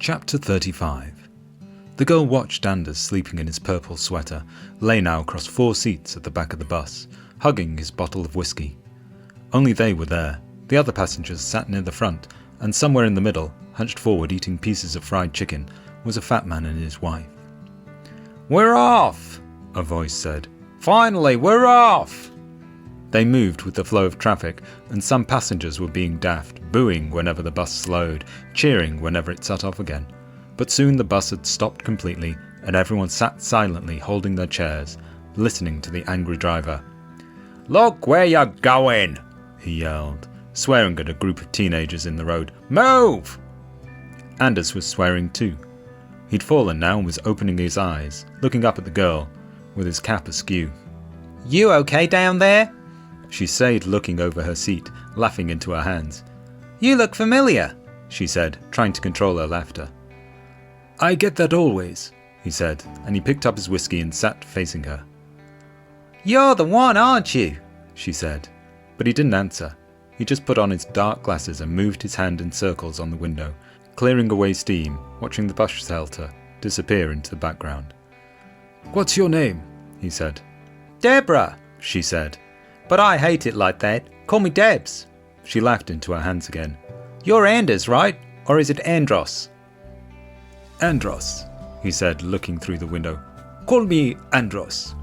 Chapter 35. The girl watched Anders sleeping in his purple sweater, lay now across 4 seats at the back of the bus, hugging his bottle of whiskey. Only they were there. The other passengers sat near the front, and somewhere in the middle, hunched forward eating pieces of fried chicken, was a fat man and his wife. "We're off!" a voice said. "Finally, we're off!" They moved with the flow of traffic, and some passengers were being daft, booing whenever the bus slowed, cheering whenever it set off again. But soon the bus had stopped completely, and everyone sat silently holding their chairs, listening to the angry driver. "Look where you're going!" he yelled, swearing at a group of teenagers in the road. "Move!" Anders was swearing too. He'd fallen now and was opening his eyes, looking up at the girl, with his cap askew. "You okay down there?" She said, looking over her seat, laughing into her hands. "You look familiar," she said, trying to control her laughter. I get that always, he said, and he picked up his whiskey and sat facing her. "You're the one, aren't you?" she said. But he didn't answer. He just put on his dark glasses and moved his hand in circles on the window, clearing away steam, watching the bus shelter disappear into the background. What's your name? He said. "Deborah," she said. "But I hate it like that. Call me Debs." She laughed into her hands again. "You're Anders, right? Or is it Andros?" Andros, he said, looking through the window. Call me Andros.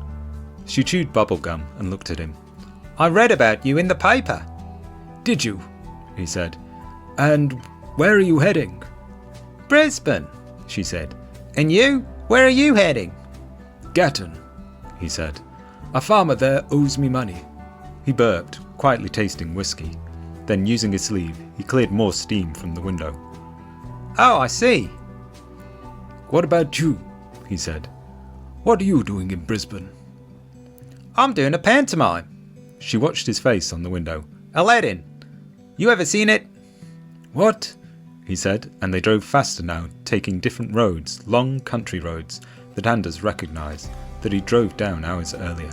She chewed bubble gum and looked at him. "I read about you in the paper." Did you? He said. And where are you heading? "Brisbane," she said. "And you? Where are you heading?" Gatton, he said. A farmer there owes me money. He burped, quietly tasting whiskey. Then, using his sleeve, he cleared more steam from the window. "Oh, I see." What about you? He said. What are you doing in Brisbane? "I'm doing a pantomime." She watched his face on the window. "Aladdin. You ever seen it?" What? He said, and they drove faster now, taking different roads, long country roads, that Anders recognised, that he drove down hours earlier.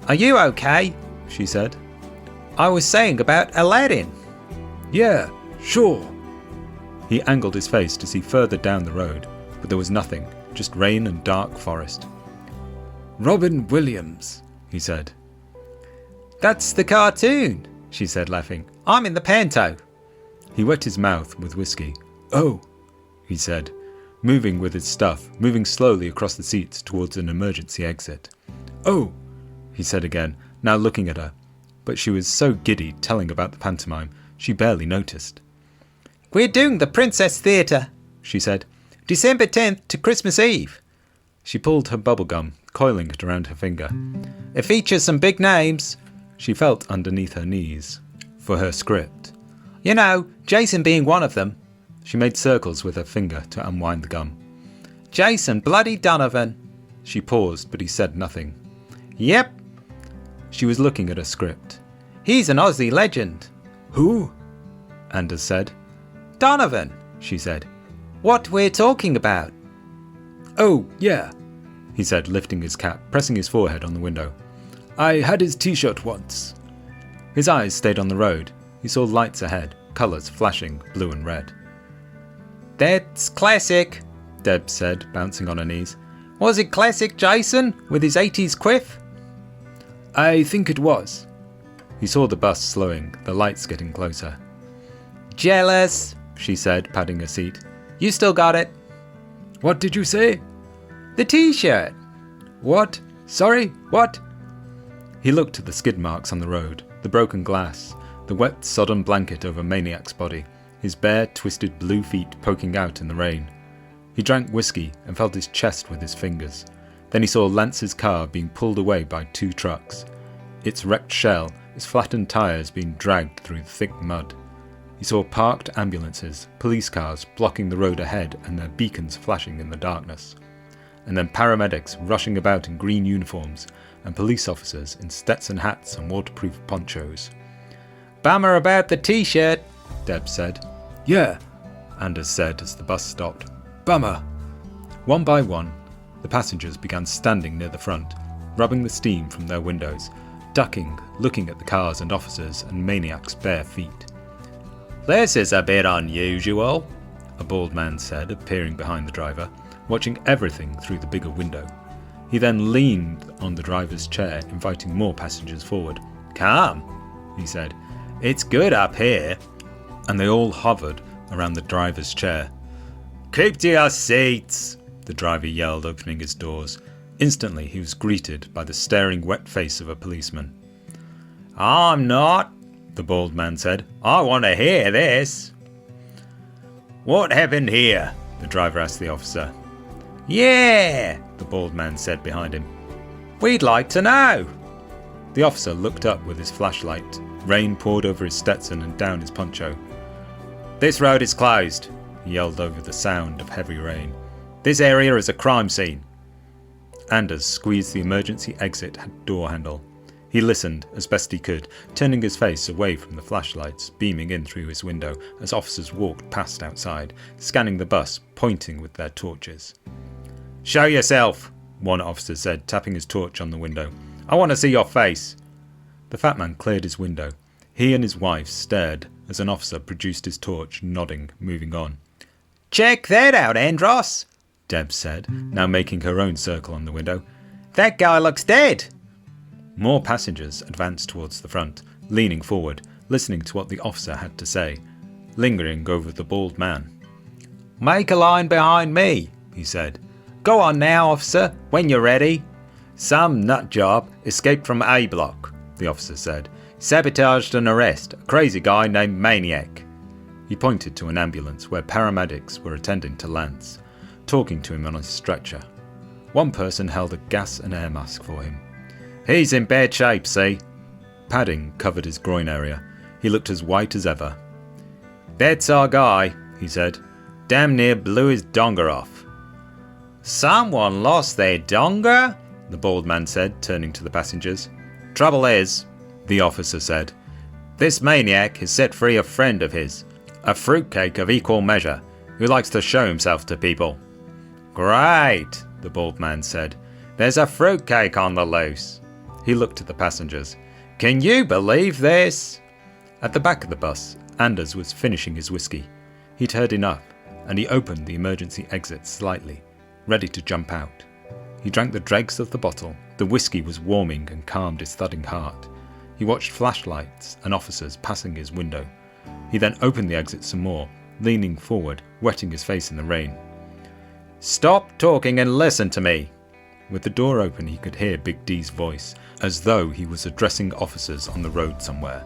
"Are you okay?" she said. "I was saying about Aladdin." Yeah, sure. He angled his face to see further down the road, but there was nothing, just rain and dark forest. Robin Williams, he said. "That's the cartoon," she said, laughing. "I'm in the panto." He wet his mouth with whiskey. Oh, he said, moving with his stuff, moving slowly across the seats towards an emergency exit. Oh, he said again, now looking at her, but she was so giddy telling about the pantomime, she barely noticed. "We're doing the Princess Theatre," she said. "December 10th to Christmas Eve." She pulled her bubble gum, coiling it around her finger. "It features some big names." She felt underneath her knees for her script. "You know, Jason being one of them." She made circles with her finger to unwind the gum. "Jason bloody Donovan." She paused, but he said nothing. "Yep." She was looking at her script. "He's an Aussie legend." Who? Anders said. "Donovan," she said. "What we're talking about." Oh, yeah, he said, lifting his cap, pressing his forehead on the window. I had his t-shirt once. His eyes stayed on the road. He saw lights ahead, colours flashing blue and red. "That's classic," Deb said, bouncing on her knees. "Was it classic Jason with his 80s quiff?" I think it was. He saw the bus slowing, the lights getting closer. "Jealous," she said, patting her seat. "You still got it." What did you say? "The t-shirt." What? Sorry, what? He looked at the skid marks on the road, the broken glass, the wet, sodden blanket over Maniac's body, his bare, twisted blue feet poking out in the rain. He drank whiskey and felt his chest with his fingers. Then he saw Lance's car being pulled away by 2 trucks. Its wrecked shell, its flattened tyres being dragged through thick mud. He saw parked ambulances, police cars blocking the road ahead and their beacons flashing in the darkness. And then paramedics rushing about in green uniforms and police officers in Stetson hats and waterproof ponchos. "Bummer about the t-shirt," Deb said. Yeah, Anders said as the bus stopped. Bummer. One by one, the passengers began standing near the front, rubbing the steam from their windows, ducking, looking at the cars and officers and Maniac's bare feet. "This is a bit unusual," a bald man said, appearing behind the driver, watching everything through the bigger window. He then leaned on the driver's chair, inviting more passengers forward. "Come," he said. "It's good up here." And they all hovered around the driver's chair. "Keep to your seats," the driver yelled, opening his doors. Instantly he was greeted by the staring wet face of a policeman. "I'm not," the bald man said. "I want to hear this." "What happened here?" the driver asked the officer. "Yeah," the bald man said behind him. "We'd like to know." The officer looked up with his flashlight. Rain poured over his Stetson and down his poncho. "This road is closed," he yelled over the sound of heavy rain. "This area is a crime scene." Anders squeezed the emergency exit door handle. He listened as best he could, turning his face away from the flashlights beaming in through his window as officers walked past outside, scanning the bus, pointing with their torches. "Show yourself," one officer said, tapping his torch on the window. "I want to see your face." The fat man cleared his window. He and his wife stared as an officer produced his torch, nodding, moving on. "Check that out, Andros," Deb said, now making her own circle on the window. "That guy looks dead." More passengers advanced towards the front, leaning forward, listening to what the officer had to say, lingering over the bald man. "Make a line behind me," he said. "Go on now, officer, when you're ready." "Some nutjob escaped from A block," the officer said. "Sabotaged an arrest, a crazy guy named Maniac." He pointed to an ambulance where paramedics were attending to Lance, talking to him on his stretcher. One person held a gas and air mask for him. "He's in bad shape, see?" Padding covered his groin area. He looked as white as ever. "That's our guy," he said. "Damn near blew his donga off." "Someone lost their donga?" the bald man said, turning to the passengers. "Trouble is," the officer said, "this maniac has set free a friend of his, a fruitcake of equal measure, who likes to show himself to people." "Great," the bald man said. "There's a fruitcake on the loose." He looked at the passengers. "Can you believe this?" At the back of the bus, Anders was finishing his whiskey. He'd heard enough, and he opened the emergency exit slightly, ready to jump out. He drank the dregs of the bottle. The whiskey was warming and calmed his thudding heart. He watched flashlights and officers passing his window. He then opened the exit some more, leaning forward, wetting his face in the rain. "Stop talking and listen to me." With the door open, he could hear Big D's voice, as though he was addressing officers on the road somewhere.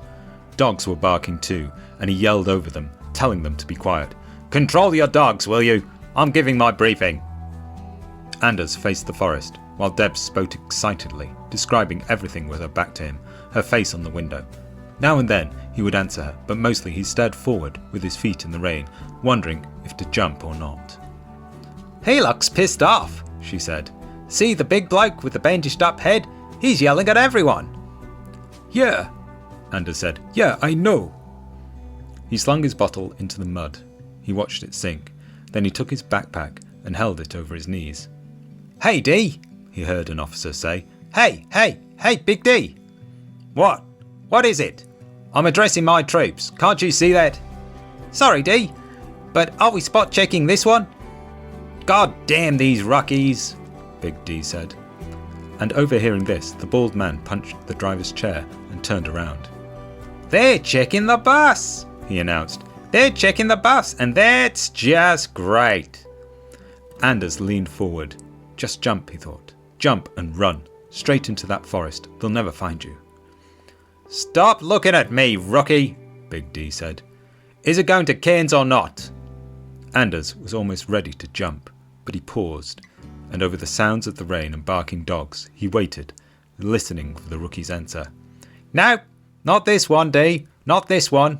Dogs were barking too, and he yelled over them, telling them to be quiet. "Control your dogs, will you? I'm giving my briefing." Anders faced the forest, while Deb spoke excitedly, describing everything with her back to him, her face on the window. Now and then he would answer her, but mostly he stared forward with his feet in the rain, wondering if to jump or not. "He looks pissed off," she said. "See the big bloke with the bandaged up head? He's yelling at everyone." "Yeah," Anders said. "Yeah, I know." He slung his bottle into the mud. He watched it sink. Then he took his backpack and held it over his knees. "Hey, D," he heard an officer say. Hey, Big D." "What? What is it?" "I'm addressing my troops. Can't you see that?" "Sorry, D, but are we spot checking this one?" "God damn these rookies," Big D said. And overhearing this, the bald man punched the driver's chair and turned around. "They're checking the bus," he announced. "They're checking the bus, and that's just great." Anders leaned forward. Just jump, he thought. Jump and run. Straight into that forest. They'll never find you. "Stop looking at me, rookie," Big D said. "Is it going to Cairns or not?" Anders was almost ready to jump, but he paused, and over the sounds of the rain and barking dogs, he waited, listening for the rookie's answer. "No, not this one, D. Not this one."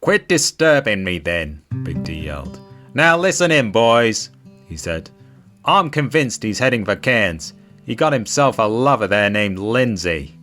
"Quit disturbing me then," Big D yelled. "Now listen in, boys," he said. "I'm convinced he's heading for Cairns. He got himself a lover there named Lindsay."